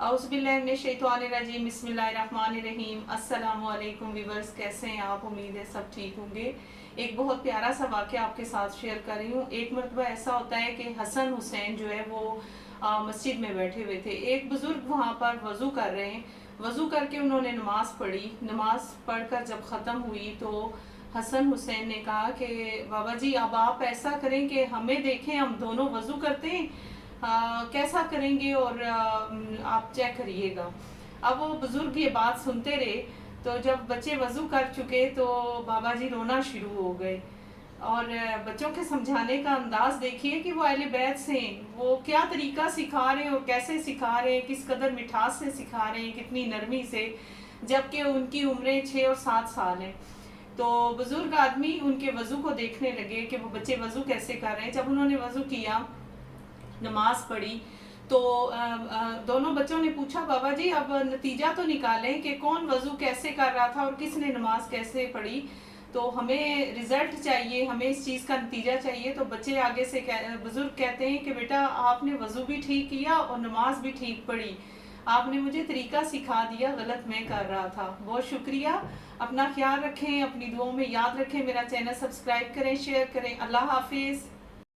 औज़ुबिल्लाहिमिनश्शैतानिर्रजीम बिस्मिल्लाहिर्रहमानिर्रहीम। अस्सलामु अलैकुम व्यूअर्स, कैसे हैं आप? उम्मीद है सब ठीक होंगे। एक बहुत प्यारा सा वाक़या आपके साथ शेयर कर रही हूँ। एक मरतबा ऐसा होता है कि हसन हुसैन जो है वो मस्जिद में बैठे हुए थे। एक बुज़ुर्ग वहाँ पर वज़ू कर रहे हैं। वज़ू करके उन्होंने नमाज़ पढ़ी। नमाज़ पढ़कर जब ख़त्म हुई तो हसन हुसैन ने कहा कि बाबा जी अब आप ऐसा करें कि हमें देखें, हम दोनों वज़ू करते हैं, कैसा करेंगे और आप चेक करिएगा। अब वो बुज़ुर्ग ये बात सुनते रहे। तो जब बच्चे वज़ू कर चुके तो बाबा जी रोना शुरू हो गए। और बच्चों के समझाने का अंदाज़ देखिए कि वो अहले बैत से हैं, वो क्या तरीका सिखा रहे हैं और कैसे सिखा रहे हैं, किस कदर मिठास से सिखा रहे हैं, कितनी नरमी से, जबकि उनकी उम्रें 6 और 7 साल हैं। तो बुज़ुर्ग आदमी उनके वज़ू को देखने लगे कि वो बच्चे वज़ू कैसे कर रहे हैं। जब उन्होंने वज़ू किया, नमाज पढ़ी, तो दोनों बच्चों ने पूछा बाबा जी अब नतीजा तो निकालें कि कौन वज़ू कैसे कर रहा था और किसने नमाज कैसे पढ़ी, तो हमें रिज़ल्ट चाहिए, हमें इस चीज़ का नतीजा चाहिए। तो बच्चे आगे से बुज़ुर्ग कहते हैं कि बेटा आपने वज़ू भी ठीक किया और नमाज भी ठीक पढ़ी, आपने मुझे तरीका सिखा दिया, गलत मैं कर रहा था। बहुत शुक्रिया। अपना ख्याल रखें, अपनी दुआओं में याद रखें, मेरा चैनल सब्सक्राइब करें, शेयर करें। अल्लाह हाफिज़।